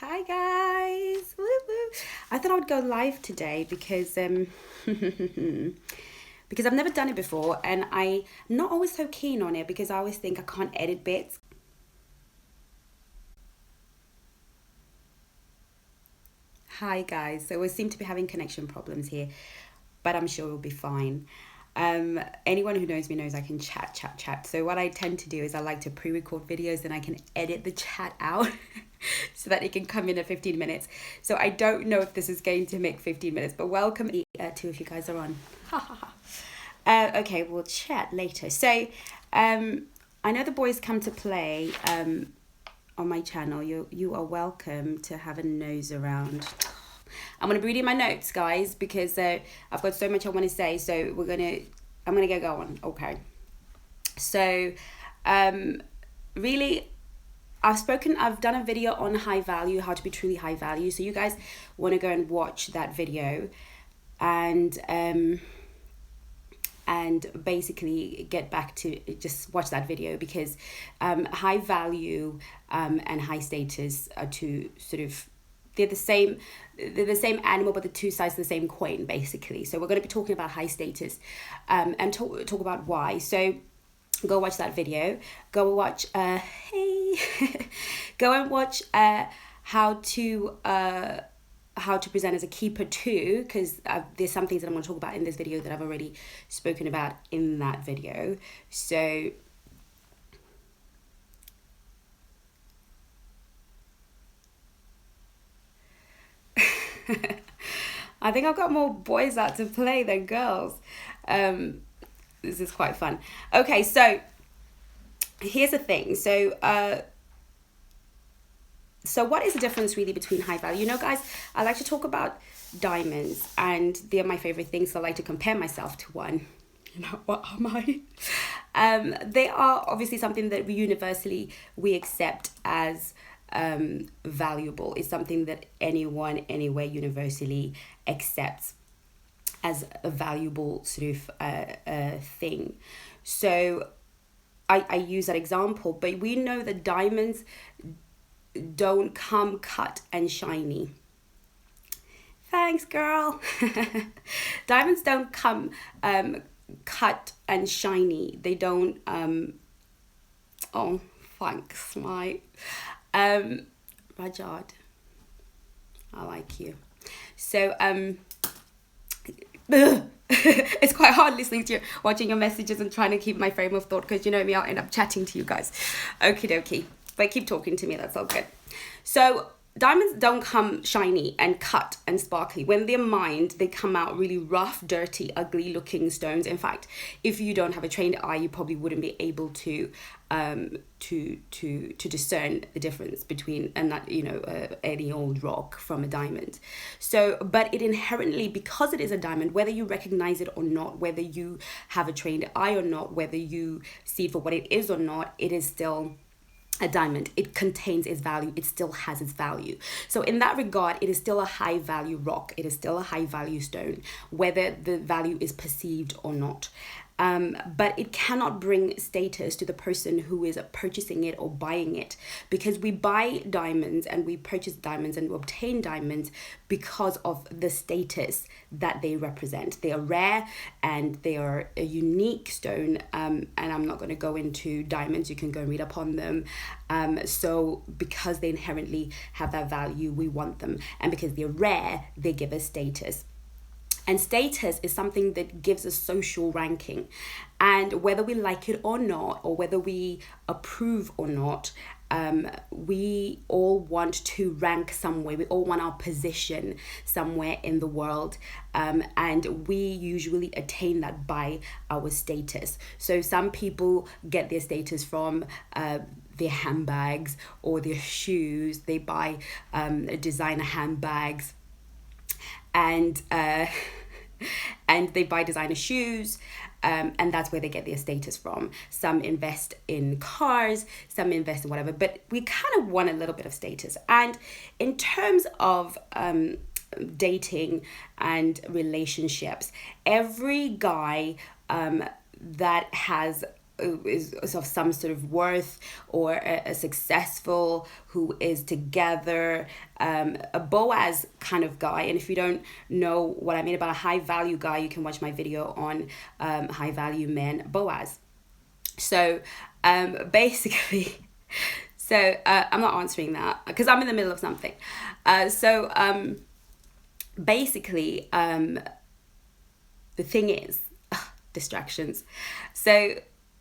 Hi guys. Woo woo. I thought I would go live today because because I've never done it before and I'm not always so keen on it because I always think I can't edit bits. Hi guys. So we seem to be having connection problems here, but I'm sure we'll be fine. Anyone who knows me knows I can chat. So what I tend to do is I like to pre-record videos and I can edit the chat out so that it can come in at 15 minutes. So I don't know if this is going to make 15 minutes, but welcome two of you guys are on. Okay, we'll chat later. So I know the boys come to play on my channel. You are welcome to have a nose around. I'm gonna be reading my notes, guys, because I've got so much I want to say. So I'm gonna get going. Okay. So, really, I've done a video on high value, how to be truly high value. So you guys want to go and watch that video, and basically get back to just watch that video because high value and high status are two sort of they're the same animal but the two sides of the same coin basically. So we're going to be talking about high status and talk about why. So go watch that video. Go watch hey go and watch how to present as a keeper too, because there's some things that I'm going to talk about in this video that I've already spoken about in that video. So I think I've got more boys out to play than girls. This is quite fun. Okay, so here's the thing. So what is the difference really between high value? You know, guys, I like to talk about diamonds and they're my favorite things. So I like to compare myself to one. You know, what am I? They are obviously something that we accept as valuable. It's something that anyone, anywhere universally accepts as a valuable sort of thing. So I use that example, but we know that diamonds don't come cut and shiny. Thanks, girl. Diamonds don't come cut and shiny. They don't oh, thanks, mate. Rajad, I like you. So it's quite hard listening to you, watching your messages and trying to keep my frame of thought because you know me, I'll end up chatting to you guys. Okie dokie. But keep talking to me, that's all good. So diamonds don't come shiny and cut and sparkly. When they're mined, they come out really rough, dirty, ugly looking stones. In fact, if you don't have a trained eye, you probably wouldn't be able to discern the difference between any old rock from a diamond. So, but it inherently, because it is a diamond, whether you recognize it or not, whether you have a trained eye or not, whether you see it for what it is or not, it is still a diamond. It contains its value. It still has its value. So in that regard, it is still a high value rock. It is still a high value stone, whether the value is perceived or not. But it cannot bring status to the person who is purchasing it or buying it, because we buy diamonds and we purchase diamonds and we obtain diamonds because of the status that they represent. They are rare and they are a unique stone. And I'm not going to go into diamonds. You can go and read up on them. So because they inherently have that value, we want them. And because they're rare, they give us status. And status is something that gives us social ranking. And whether we like it or not, or whether we approve or not, we all want to rank somewhere. We all want our position somewhere in the world. And we usually attain that by our status. So some people get their status from their handbags or their shoes. They buy designer handbags and they buy designer shoes, and that's where they get their status from. Some invest in cars, some invest in whatever, but we kind of want a little bit of status. And in terms of dating and relationships, every guy that has is of some sort of worth, or a successful, who is together, a Boaz kind of guy. And if you don't know what I mean about a high value guy, you can watch my video on high value men, Boaz. So basically, so I'm not answering that because I'm in the middle of something. Basically, the thing is, distractions. So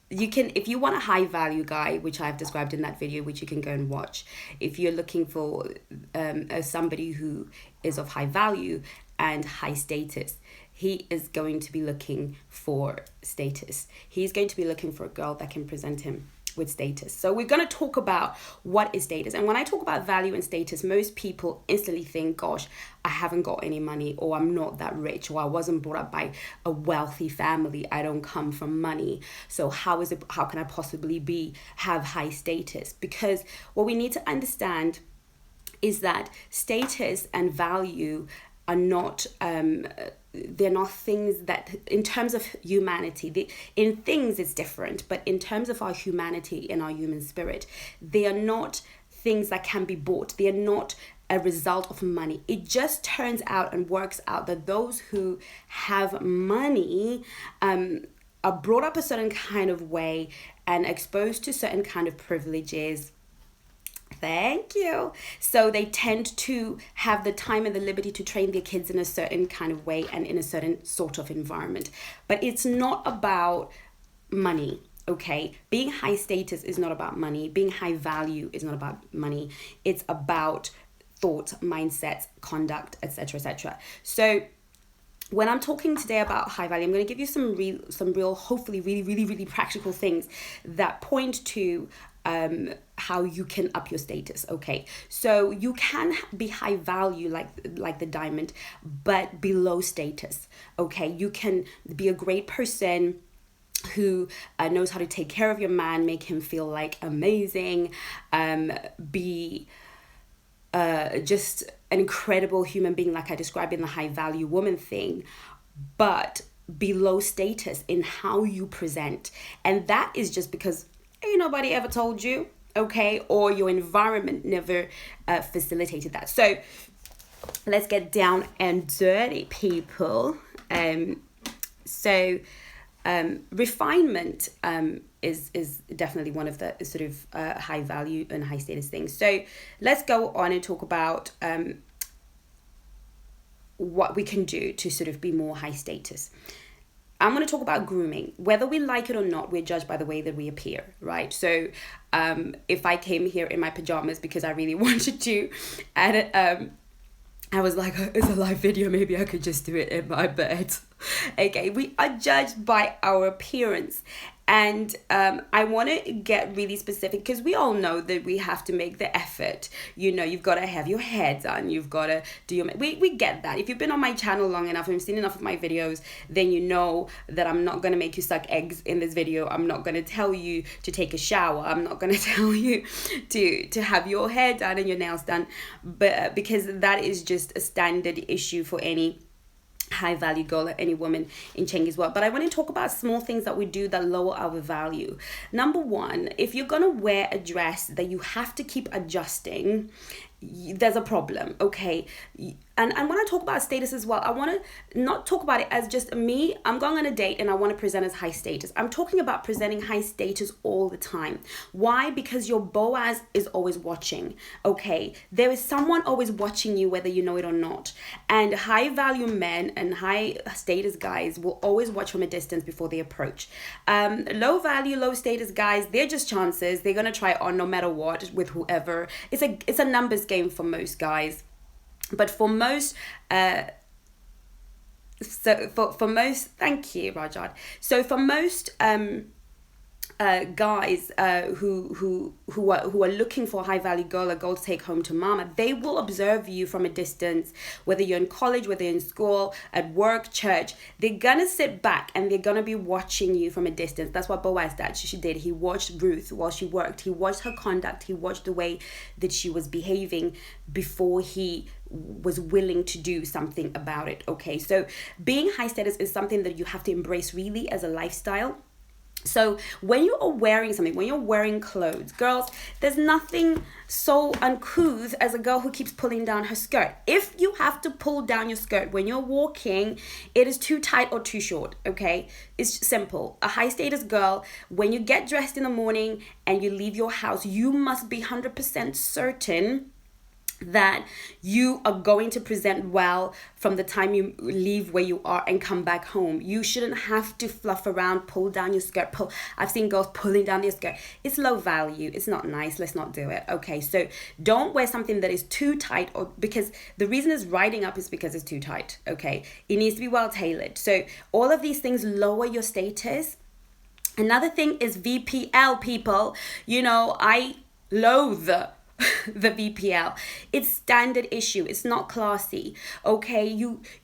you can, if you want a high value guy, which I've described in that video, which you can go and watch, if you're looking for somebody who is of high value and high status, he is going to be looking for status. He's going to be looking for a girl that can present him with status. So we're going to talk about what is status. And when I talk about value and status, most people instantly think, gosh, I haven't got any money, or I'm not that rich, or I wasn't brought up by a wealthy family. I don't come from money. So how can I possibly have high status? Because what we need to understand is that status and value are not they're not things that, in terms of humanity, in things it's different, but in terms of our humanity and our human spirit, they are not things that can be bought. They are not a result of money. It just turns out and works out that those who have money are brought up a certain kind of way and exposed to certain kind of privileges. Thank you. So they tend to have the time and the liberty to train their kids in a certain kind of way and in a certain sort of environment. But it's not about money, okay? Being high status is not about money. Being high value is not about money. It's about thought, mindsets, conduct, etc., etc. So when I'm talking today about high value, I'm going to give you some real, hopefully really, really, really practical things that point to how you can up your status. Okay, so you can be high value like the diamond, but be low status. Okay, you can be a great person who knows how to take care of your man, make him feel like amazing, be just an incredible human being, like I described in the high value woman thing, but be low status in how you present. And that is just because ain't nobody ever told you, okay, or your environment never facilitated that. So let's get down and dirty, people. Refinement is definitely one of the sort of high value and high status things. So let's go on and talk about what we can do to sort of be more high status. I'm going to talk about grooming. Whether we like it or not, we're judged by the way that we appear, right? So if I came here in my pajamas because I really wanted to, and I was like, it's a live video, maybe I could just do it in my bed. Okay, we are judged by our appearance. And I want to get really specific because we all know that we have to make the effort. You know, you've got to have your hair done. You've got to do your... We get that. If you've been on my channel long enough and you've seen enough of my videos, then you know that I'm not going to make you suck eggs in this video. I'm not going to tell you to take a shower. I'm not going to tell you to have your hair done and your nails done. But because that is just a standard issue for any high value girl or any woman in Chengi's world. But I want to talk about small things that we do that lower our value. Number one, if you're gonna wear a dress that you have to keep adjusting, there's a problem, okay? And when I talk about status as well, I want to not talk about it as just me. I'm going on a date and I want to present as high status. I'm talking about presenting high status all the time. Why? Because your Boaz is always watching, okay? There is someone always watching you, whether you know it or not. And high value men and high status guys will always watch from a distance before they approach. Low value, low status guys, they're just chances. They're going to try it on no matter what with whoever. It's a numbers game for most guys. But for most, for most, thank you, Rajad. So for most guys who are looking for a high value girl, a girl to take home to mama, they will observe you from a distance, whether you're in college, whether you're in school, at work, church. They're gonna sit back and they're gonna be watching you from a distance. That's what Boaz did. She did. He watched Ruth while she worked. He watched her conduct. He watched the way that she was behaving before he was willing to do something about it. Okay, so being high status is something that you have to embrace really as a lifestyle. So when you are wearing something, when you're wearing clothes, girls, there's nothing so uncouth as a girl who keeps pulling down her skirt. If you have to pull down your skirt when you're walking, it is too tight or too short, okay? It's simple. A high status girl, when you get dressed in the morning and you leave your house, you must be 100% certain that you are going to present well from the time you leave where you are and come back home. You shouldn't have to fluff around, pull down your skirt. I've seen girls pulling down their skirt. It's low value. It's not nice. Let's not do it. Okay, so don't wear something that is too tight, or because the reason it's riding up is because it's too tight. Okay, it needs to be well tailored. So all of these things lower your status. Another thing is VPL, people. You know, I loathe the VPL. It's standard issue. It's not classy. Okay,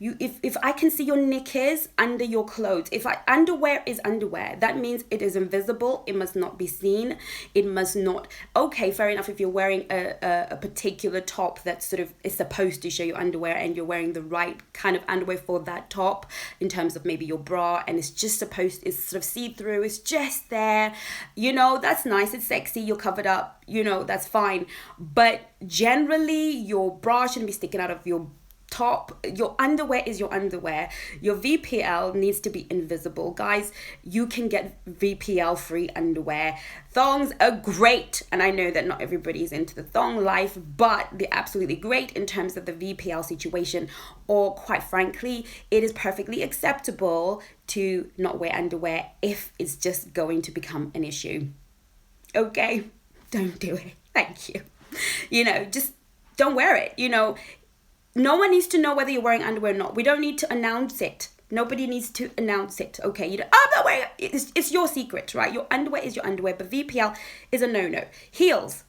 if I can see your knickers under your clothes, underwear is underwear. That means it is invisible. It must not be seen. It must not. Okay, fair enough. If you're wearing a particular top that sort of is supposed to show your underwear, and you're wearing the right kind of underwear for that top, in terms of maybe your bra, and it's sort of see-through. It's just there. You know, that's nice. It's sexy. You're covered up. You know, that's fine. But generally, your bra shouldn't be sticking out of your top. Your underwear is your underwear. Your VPL needs to be invisible. Guys, you can get VPL free underwear. Thongs are great, and I know that not everybody's into the thong life, but they're absolutely great in terms of the VPL situation. Or quite frankly, it is perfectly acceptable to not wear underwear if it's just going to become an issue. Okay, don't do it. Thank you. You know, just don't wear it. You know, no one needs to know whether you're wearing underwear or not. We don't need to announce it. Nobody needs to announce it. Okay, I'm not wearing it. It's your secret, right? Your underwear is your underwear, but VPL is a no-no. Heels.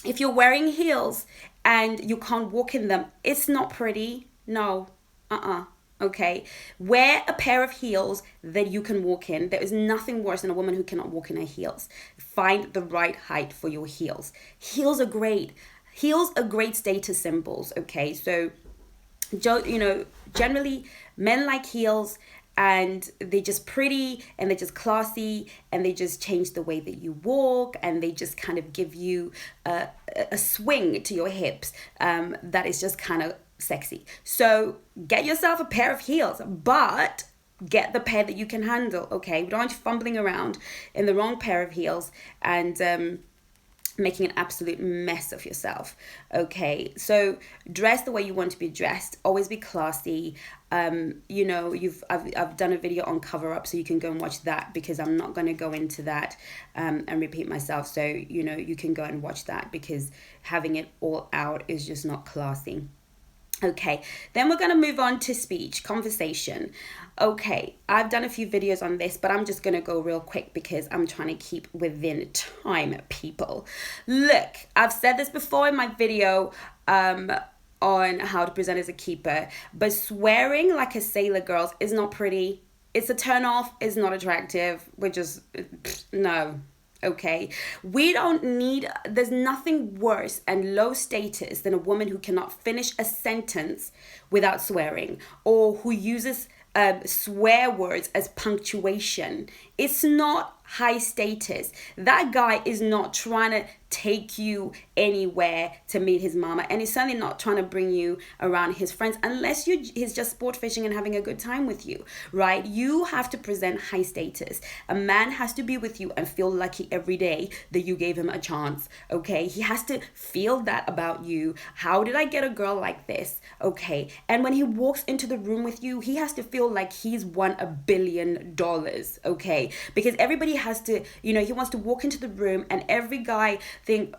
If you're wearing heels and you can't walk in them, it's not pretty. No. Okay, wear a pair of heels that you can walk in. There is nothing worse than a woman who cannot walk in her heels. Find the right height for your heels. Heels are great. Heels are great status symbols. Okay, so you know, generally men like heels, and they're just pretty, and they're just classy, and they just change the way that you walk, and they just kind of give you a swing to your hips that is just kind of sexy. So get yourself a pair of heels, but get the pair that you can handle. Okay, don't want you fumbling around in the wrong pair of heels and making an absolute mess of yourself. Okay, so dress the way you want to be dressed. Always be classy. You know, I've done a video on cover up, so you can go and watch that, because I'm not going to go into that and repeat myself. So, you know, you can go and watch that, because having it all out is just not classy. Okay, then we're going to move on to speech, conversation. Okay, I've done a few videos on this, but I'm just going to go real quick because I'm trying to keep within time, people. Look, I've said this before in my video on how to present as a keeper, but swearing like a sailor, girls, is not pretty. It's a turn off. It's not attractive. No. Okay, there's nothing worse and low status than a woman who cannot finish a sentence without swearing, or who uses swear words as punctuation. It's not high status. That guy is not trying to take you anywhere to meet his mama, and he's certainly not trying to bring you around his friends unless he's just sport fishing and having a good time with you, right? You have to present high status. A man has to be with you and feel lucky every day that you gave him a chance. Okay, he has to feel that about you. How did I get a girl like this? Okay, and when he walks into the room with you, he has to feel like he's won $1 billion. Okay, because everybody has to, you know, he wants to walk into the room and every guy think,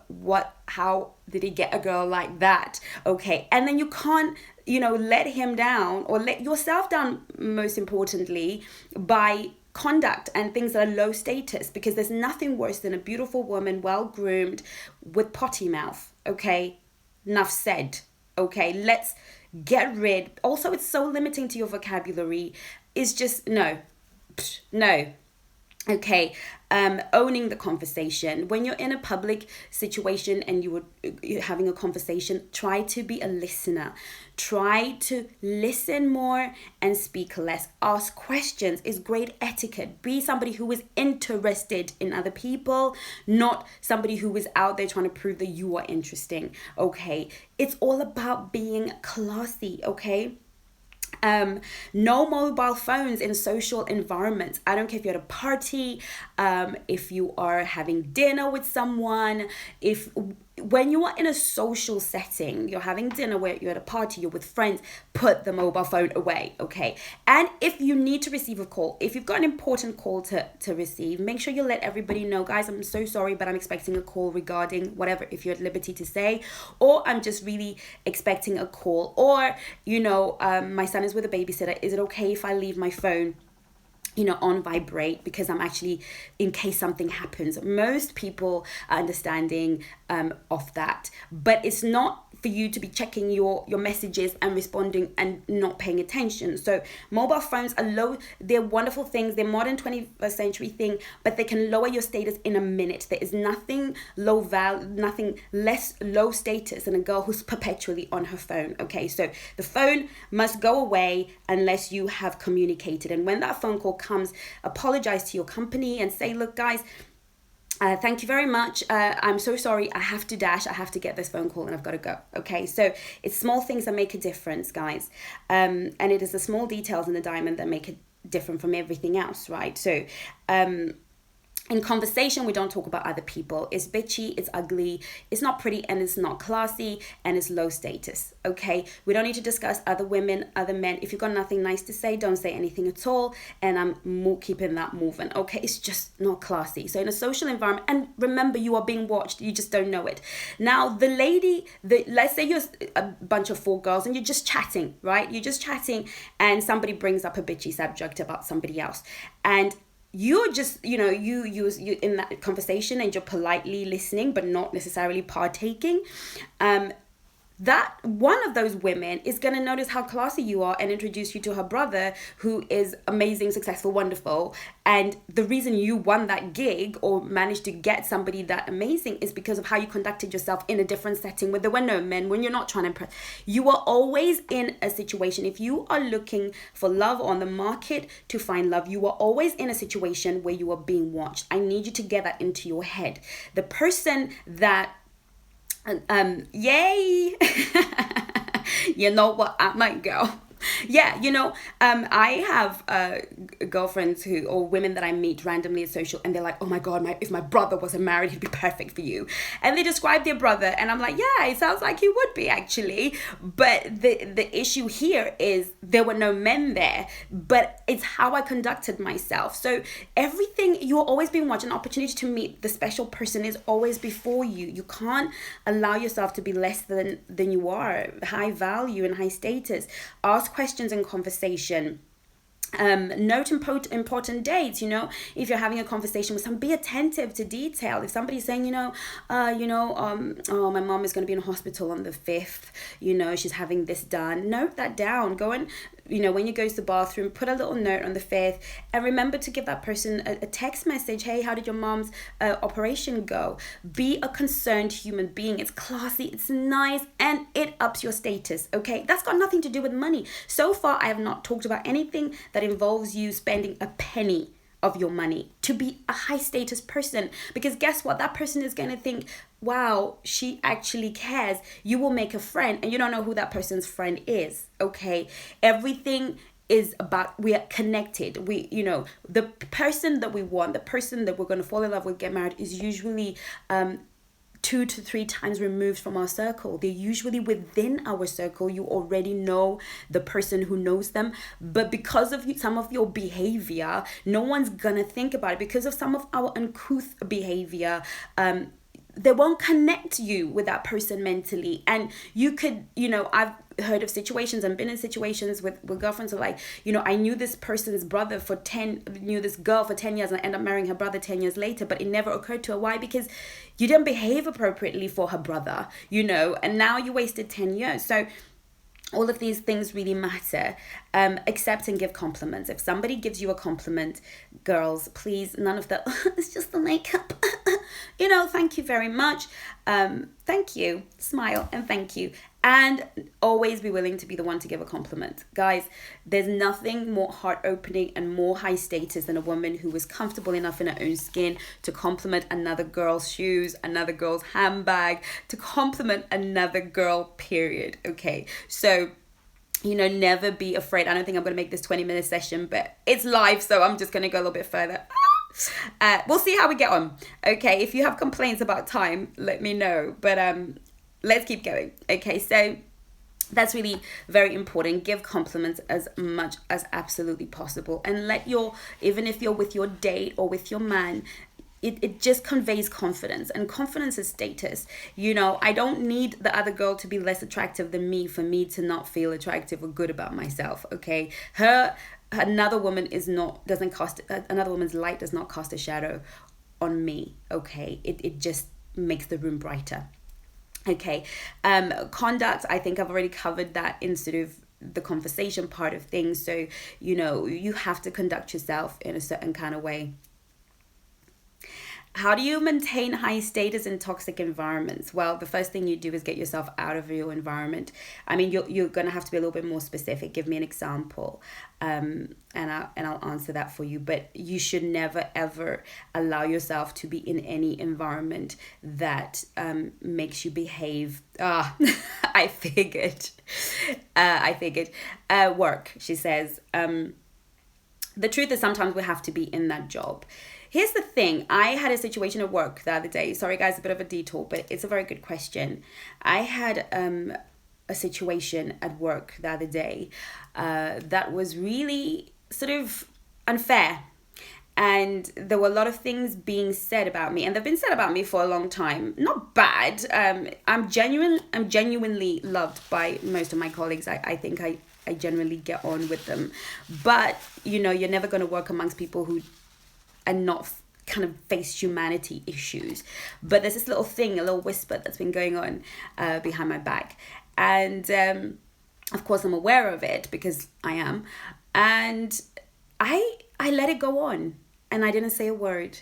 how did he get a girl like that? Okay, and then you can't, you know, let him down, or let yourself down, most importantly, by conduct and things that are low status, because there's nothing worse than a beautiful woman, well groomed, with potty mouth. Okay, enough said. Okay, let's get rid. Also, it's so limiting to your vocabulary. It's just no. Okay, owning the conversation. When you're in a public situation and you're having a conversation, try to be a listener. Try to listen more and speak less. Ask questions is great etiquette. Be somebody who is interested in other people, not somebody who is out there trying to prove that you are interesting. Okay, it's all about being classy. Okay. No mobile phones in social environments. I don't care if you're at a party, if you are having dinner with someone, if when you are in a social setting, you're having dinner, where you're at a party, you're with friends, put the mobile phone away, okay? And if you need to receive a call, if you've got an important call to receive, make sure you let everybody know, guys, I'm so sorry, but I'm expecting a call regarding whatever, if you're at liberty to say, or I'm just really expecting a call, or, my son is with a babysitter. Is it okay if I leave my phone on vibrate, because I'm actually, in case something happens? Most people are understanding of that, but it's not for you to be checking your messages and responding and not paying attention. So mobile phones are they're wonderful things, they're modern 21st century thing, but they can lower your status in a minute. There is nothing nothing less low status than a girl who's perpetually on her phone. Okay, so the phone must go away unless you have communicated. And when that phone call comes, apologize to your company and say, look, guys, thank you very much. I'm so sorry. I have to dash. I have to get this phone call and I've got to go. Okay, so it's small things that make a difference, guys. And it is the small details in the diamond that make it different from everything else, right? So in conversation, we don't talk about other people. It's bitchy, it's ugly, it's not pretty, and it's not classy, and it's low status, okay? We don't need to discuss other women, other men. If you've got nothing nice to say, don't say anything at all, and I'm keeping that moving, okay? It's just not classy. So in a social environment, and remember, you are being watched, you just don't know it. Now, let's say you're a bunch of 4 girls, and you're just chatting, right? You're just chatting, and somebody brings up a bitchy subject about somebody else, and you're just, you in that conversation, and you're politely listening, but not necessarily partaking. That one of those women is going to notice how classy you are and introduce you to her brother, who is amazing, successful, wonderful. And the reason you won that gig or managed to get somebody that amazing is because of how you conducted yourself in a different setting where there were no men, when you're not trying to impress. You are always in a situation. If you are looking for love on the market to find love, you are always in a situation where you are being watched. I need you to get that into your head. The person that yay you know what, I might go. Yeah, I have girlfriends or women that I meet randomly at social, and they're like, oh my God, if my brother wasn't married, he'd be perfect for you. And they describe their brother, and I'm like, yeah, it sounds like he would be, actually. But the issue here is there were no men there, but it's how I conducted myself. So everything, you're always being watched. An opportunity to meet the special person is always before you. You can't allow yourself to be less than you are. High value and high status. Ask questions in conversation. Note important dates. If you're having a conversation with someone, be attentive to detail. If somebody's saying, oh, my mom is going to be in hospital on the 5th, she's having this done, note that down. Go and, when you go to the bathroom, put a little note on the 5th, and remember to give that person a text message. Hey, how did your mom's operation go? Be a concerned human being. It's classy, it's nice, and it ups your status, okay? That's got nothing to do with money. So far, I have not talked about anything that involves you spending a penny of your money to be a high status person, because guess what? That person is going to think, wow, she actually cares. You will make a friend, and you don't know who that person's friend is, okay? Everything is about, we are connected. The person that we want, the person that we're going to fall in love with, get married, is usually 2 to 3 times removed from our circle. They're usually within our circle. You already know the person who knows them, but because of some of your behavior, no one's gonna think about it. Because of some of our uncouth behavior, they won't connect you with that person mentally. And you could, I've heard of situations and been in situations with girlfriends who are like, I knew this person's brother knew this girl for 10 years, and I end up marrying her brother 10 years later, but it never occurred to her. Why? Because you didn't behave appropriately for her brother, and now you wasted 10 years. So all of these things really matter. Accept and give compliments. If somebody gives you a compliment, girls, please, none of that, it's just the makeup. Thank you very much. Thank you. Smile and thank you. And always be willing to be the one to give a compliment. Guys, there's nothing more heart-opening and more high status than a woman who is comfortable enough in her own skin to compliment another girl's shoes, another girl's handbag, to compliment another girl, period. Okay, so never be afraid. I don't think I'm going to make this 20-minute session, but it's live, so I'm just going to go a little bit further. We'll see how we get on. Okay, if you have complaints about time, let me know. But let's keep going. Okay, so that's really very important. Give compliments as much as absolutely possible. And even if you're with your date or with your man, it just conveys confidence, and confidence is status. I don't need the other girl to be less attractive than me for me to not feel attractive or good about myself. Okay, another woman's light does not cast a shadow on me. Okay, it just makes the room brighter. Okay, conduct, I think I've already covered that in sort of the conversation part of things. So you have to conduct yourself in a certain kind of way. How do you maintain high status in toxic environments? Well, the first thing you do is get yourself out of your environment. I mean, you're going to have to be a little bit more specific. Give me an example, and I'll answer that for you. But you should never, ever allow yourself to be in any environment that makes you behave. I figured. Work, she says. The truth is sometimes we have to be in that job. Here's the thing. I had a situation at work the other day. Sorry, guys, a bit of a detour, but it's a very good question. I had a situation at work the other day that was really sort of unfair. And there were a lot of things being said about me, and they've been said about me for a long time. Not bad. I'm genuinely loved by most of my colleagues. I think I genuinely get on with them. But, you're never going to work amongst people who and not kind of face humanity issues. But there's this little thing, a little whisper that's been going on behind my back. And of course I'm aware of it because I am. And I let it go on and I didn't say a word,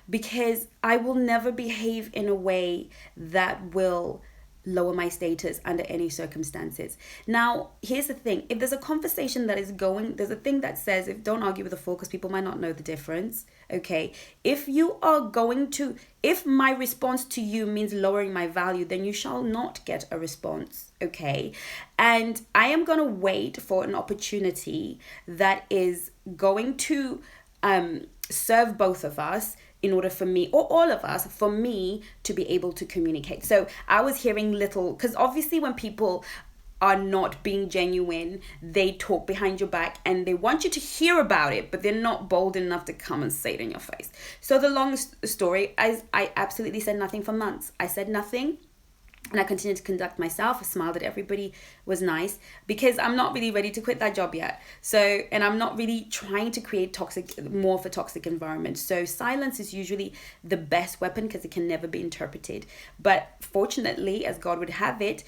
because I will never behave in a way that will lower my status under any circumstances. Now, here's the thing. If there's a conversation that is going, there's a thing that says, don't argue with the fool, because people might not know the difference. Okay. If my response to you means lowering my value, then you shall not get a response. Okay. And I am going to wait for an opportunity that is going to serve both of us, in order for me, or all of us, for me to be able to communicate. So I was hearing because obviously when people are not being genuine, they talk behind your back and they want you to hear about it, but they're not bold enough to come and say it in your face. So the long story, I absolutely said nothing for months. I said nothing. And I continued to conduct myself. I smiled at everybody, was nice, because I'm not really ready to quit that job yet. And I'm not really trying to create more of a toxic environment. So silence is usually the best weapon because it can never be interpreted. But fortunately, as God would have it,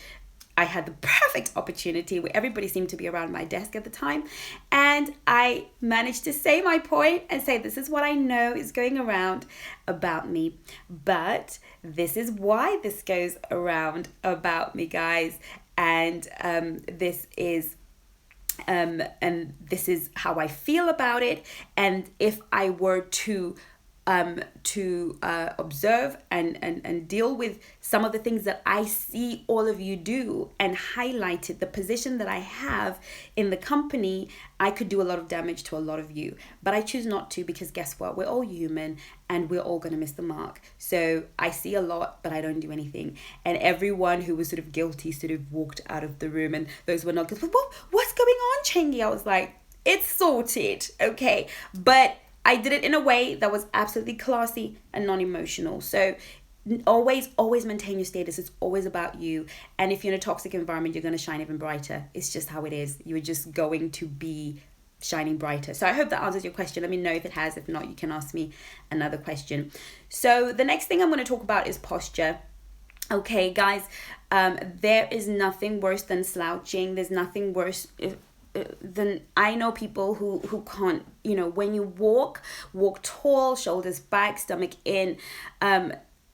I had the perfect opportunity where everybody seemed to be around my desk at the time. And I managed to say my point and say, this is what I know is going around about me. But this is why this goes around about me, guys. And this is how I feel about it. And if I were to observe and deal with some of the things that I see all of you do and highlighted the position that I have in the company, I could do a lot of damage to a lot of you. But I choose not to, because guess what? We're all human and we're all going to miss the mark. So I see a lot, but I don't do anything. And everyone who was sort of guilty sort of walked out of the room, and those were not good. What's going on, Chengi? I was like, it's sorted. Okay. But I did it in a way that was absolutely classy and non-emotional. So always maintain your status. It's always about you. And if you're in a toxic environment, you're going to shine even brighter. It's just how it is. You're just going to be shining brighter. So I hope that answers your question. Let me know if it has. If not, you can ask me another question. So the next thing I'm going to talk about is posture. Okay, guys, there is nothing worse than slouching. There's nothing worse than, I know people who can't, when you walk tall, shoulders back, stomach in.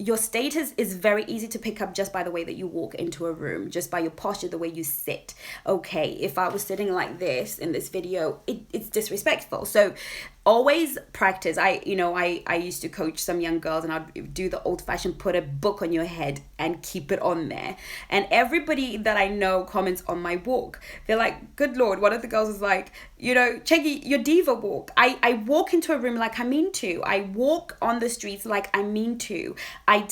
Your status is very easy to pick up just by the way that you walk into a room, just by your posture, the way you sit. Okay, if I was sitting like this in this video, it's disrespectful. So always practice. I used to coach some young girls, and I'd do the old fashioned put a book on your head and keep it on there. And everybody that I know comments on my walk. They're like, good Lord. One of the girls is like, Chengi, your diva walk. I walk into a room like I mean to. I walk on the streets like I mean to. I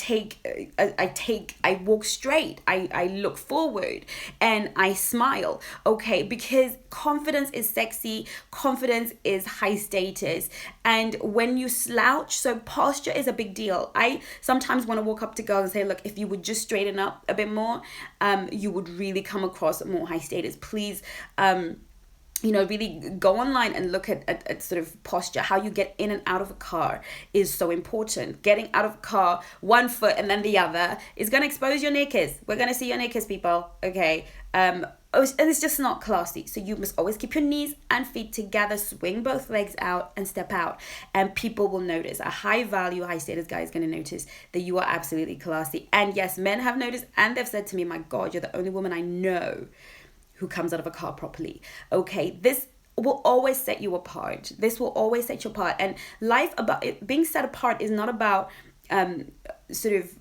walk straight. I look forward and I smile. Okay, because confidence is sexy. Confidence is high status. And when you slouch, so posture is a big deal. I sometimes want to walk up to girls and say, look, if you would just straighten up a bit more, you would really come across more high status. Please, really go online and look at sort of posture. How you get in and out of a car is so important. Getting out of a car, one foot and then the other, is going to expose your knickers. We're going to see your knickers, people. Okay. And it's just not classy. So you must always keep your knees and feet together, swing both legs out and step out. And people will notice. A high value, high status guy is going to notice that you are absolutely classy. And yes, men have noticed, and they've said to me, my God, you're the only woman I know who comes out of a car properly. Okay, this will always set you apart. This will always set you apart. And life about it being set apart is not about sort of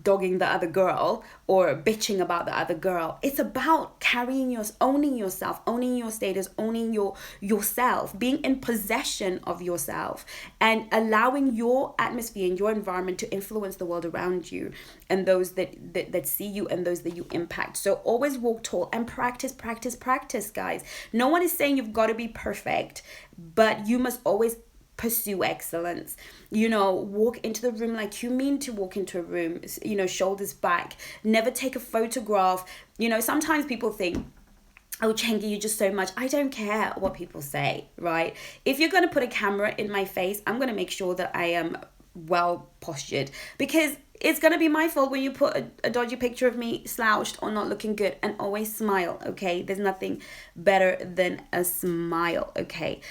dogging the other girl or bitching about the other girl. It's about owning yourself, owning your status, owning yourself, being in possession of yourself, and allowing your atmosphere and your environment to influence the world around you and those that see you and those that you impact. So always walk tall and practice, guys. No one is saying you've got to be perfect, but you must always pursue excellence. Walk into the room like you mean to walk into a room, shoulders back. Never take a photograph. Sometimes people think, oh, Chengi, you're just so much. I don't care what people say, right? If you're going to put a camera in my face, I'm going to make sure that I am well postured, because it's going to be my fault when you put a dodgy picture of me slouched or not looking good. And always smile, okay? There's nothing better than a smile, okay?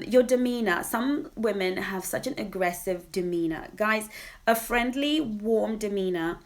Your demeanor. Some women have such an aggressive demeanor. Guys, a friendly, warm demeanor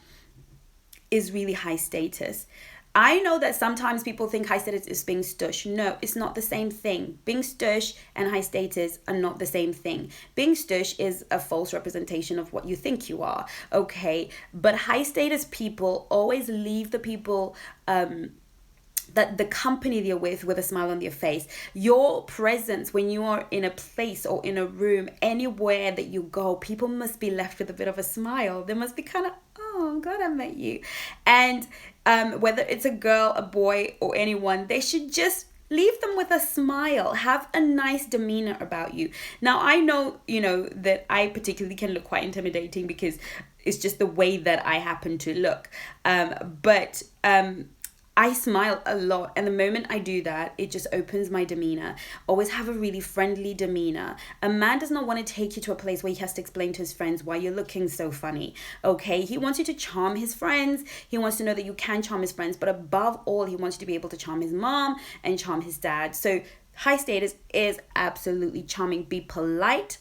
is really high status. I know that sometimes people think high status is being stush. No, it's not the same thing. Being stush and high status are not the same thing. Being stush is a false representation of what you think you are, okay? But high status people always leave the people that the company they're with a smile on their face. Your presence when you are in a place or in a room, anywhere that you go, people must be left with a bit of a smile. They must be kind of, oh, I'm glad I met you. And whether it's a girl, a boy, or anyone, they should just leave them with a smile. Have a nice demeanor about you. Now, I know, that I particularly can look quite intimidating because it's just the way that I happen to look. But I smile a lot, and the moment I do that, it just opens my demeanor. Always have a really friendly demeanor. A man does not want to take you to a place where he has to explain to his friends why you're looking so funny, okay? He wants you to charm his friends. He wants to know that you can charm his friends, but above all, he wants you to be able to charm his mom and charm his dad. So high status is absolutely charming. Be polite.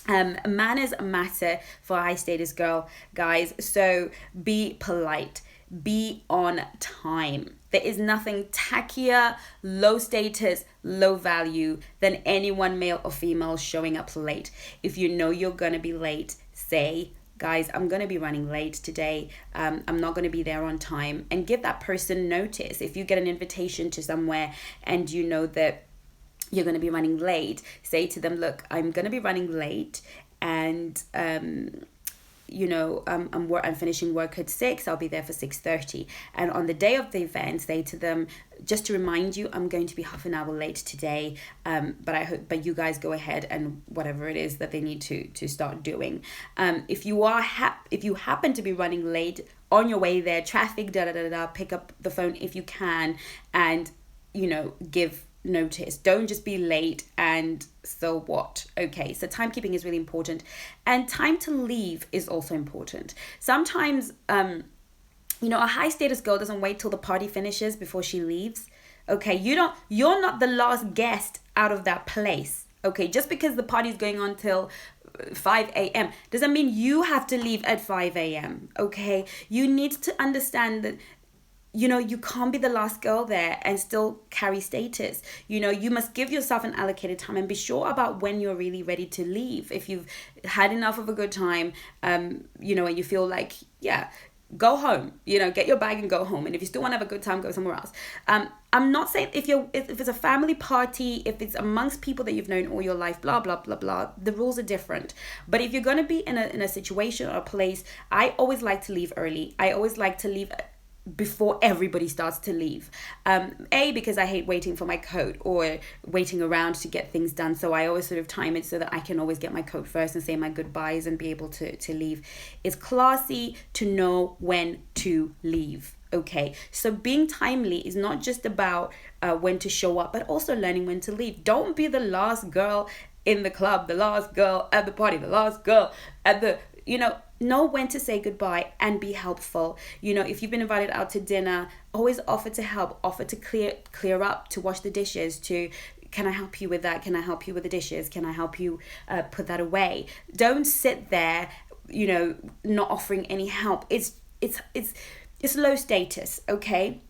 Manners matter for a high status girl, guys. So be polite. Be on time. There is nothing tackier, low status, low value than anyone, male or female, showing up late. If you know you're going to be late, say, guys, I'm going to be running late today. I'm not going to be there on time. And give that person notice. If you get an invitation to somewhere and you know that you're going to be running late, say to them, look, I'm going to be running late, and I'm finishing work at 6. I'll be there for 6:30. And on the day of the event, say to them, just to remind you, I'm going to be half an hour late today. But you guys go ahead and whatever it is that they need to start doing. If you happen to be running late on your way there, traffic, pick up the phone if you can, and give notice. Don't just be late and so what. Okay, so timekeeping is really important, and time to leave is also important. Sometimes a high status girl doesn't wait till the party finishes before she leaves. Okay, you're not the last guest out of that place. Okay, just because the party is going on till 5 a.m. doesn't mean you have to leave at 5 a.m. Okay, you need to understand that you can't be the last girl there and still carry status. You must give yourself an allocated time and be sure about when you're really ready to leave. If you've had enough of a good time, and you feel like, yeah, go home, get your bag and go home. And if you still want to have a good time, go somewhere else. I'm not saying if it's a family party, if it's amongst people that you've known all your life, blah, blah, blah, blah, the rules are different. But if you're going to be in a situation or a place, I always like to leave early. I always like to leave before everybody starts to leave. Because I hate waiting for my coat or waiting around to get things done. So I always sort of time it so that I can always get my coat first and say my goodbyes and be able to leave. It's classy to know when to leave. Okay, so being timely is not just about when to show up, but also learning when to leave. Don't be the last girl in the club, the last girl at the party, the last girl at the, know when to say goodbye and be helpful. If you've been invited out to dinner, always offer to help, offer to clear up, to wash the dishes, can I help you with that? Can I help you with the dishes? Can I help you put that away? Don't sit there, not offering any help. It's low status, okay?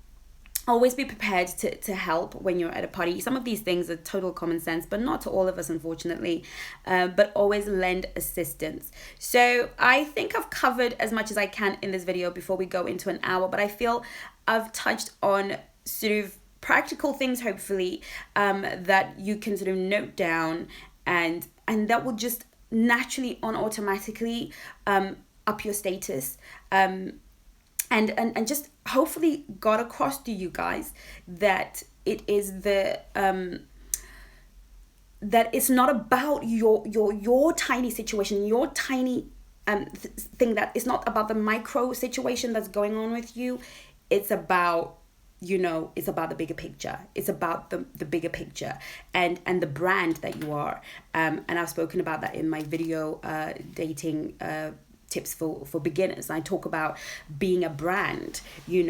Always be prepared to help when you're at a party. Some of these things are total common sense, but not to all of us, unfortunately. But always lend assistance. So I think I've covered as much as I can in this video before we go into an hour, but I feel I've touched on sort of practical things, hopefully, that you can sort of note down and that will just naturally automatically up your status. And just hopefully got across to you guys that it is that it's not about your tiny situation, your tiny thing, that it's not about the micro situation that's going on with you. It's about it's about the bigger picture. It's about the bigger picture and the brand that you are. And I've spoken about that in my video dating tips for beginners. I talk about being a brand. We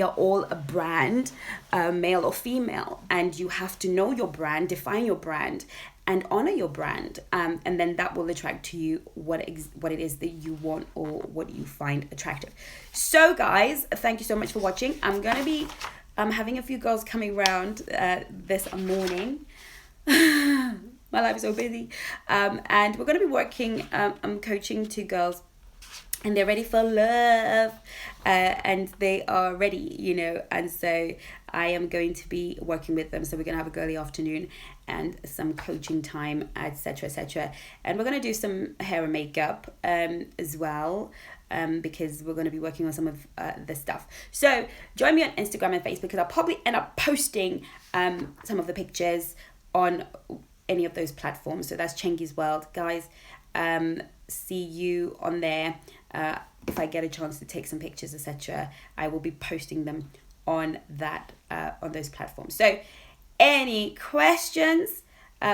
are all a brand, male or female, and you have to know your brand, define your brand, and honor your brand, and then that will attract to you what it is that you want or what you find attractive. So guys, thank you so much for watching. I'm gonna be having a few girls coming around this morning. My life is so busy, and we're going to be working, I'm coaching 2 girls, and they're ready for love, and they are ready, and so I am going to be working with them. So we're going to have a girly afternoon and some coaching time, etc., etc. And we're going to do some hair and makeup as well, because we're going to be working on some of the stuff. So join me on Instagram and Facebook, because I'll probably end up posting some of the pictures on any of those platforms. So that's Chengi's World, guys. See you on there. If I get a chance to take some pictures, etc., I will be posting them on that on those platforms. So any questions,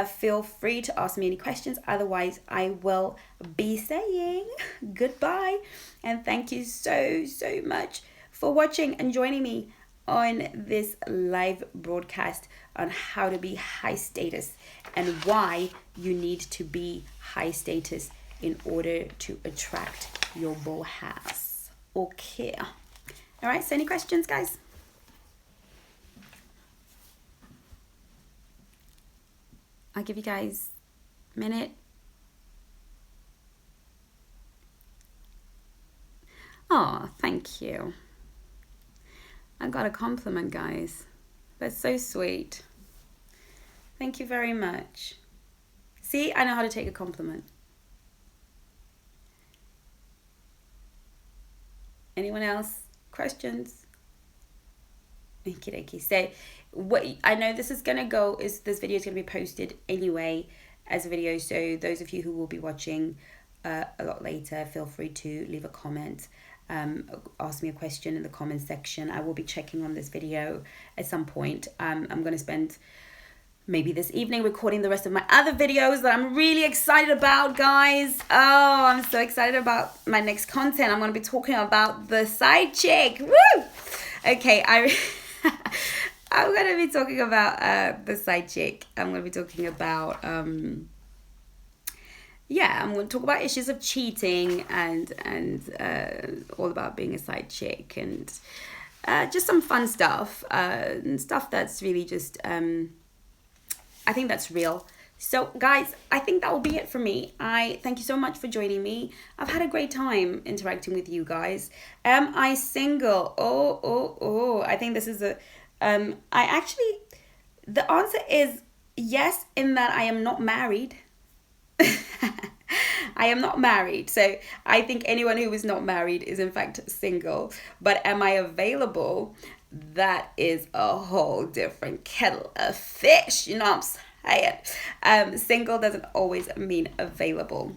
feel free to ask me any questions. Otherwise, I will be saying goodbye, and thank you so much for watching and joining me on this live broadcast on how to be high status and why you need to be high status in order to attract your beau house. Okay. All right, so any questions, guys? I'll give you guys a minute. Oh, thank you. I got a compliment, guys. That's so sweet. Thank you very much. See, I know how to take a compliment. Anyone else? Questions? Okie dokie. So what I know this is gonna go is this video is gonna be posted anyway as a video. So those of you who will be watching a lot later, feel free to leave a comment ask me a question in the comments section. I will be checking on this video at some point. I'm going to spend maybe this evening recording the rest of my other videos that I'm really excited about, guys. Oh, I'm so excited about my next content. I'm going to be talking about the side chick. Woo! Okay, I'm going to be talking about the side chick. I'm going to be talking about I'm going to talk about issues of cheating and all about being a side chick, and just some fun stuff, and stuff that's really just I think that's real. So guys, I think that will be it for me. I thank you so much for joining me. I've had a great time interacting with you guys. Am I single? Oh, I think this is the answer is yes, in that I am not married. I am not married. So I think anyone who is not married is in fact single. But am I available? That is a whole different kettle of fish. You know what I'm saying? Single doesn't always mean available.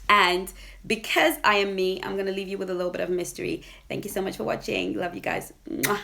And because I am me, I'm going to leave you with a little bit of mystery. Thank you so much for watching. Love you guys. Mwah.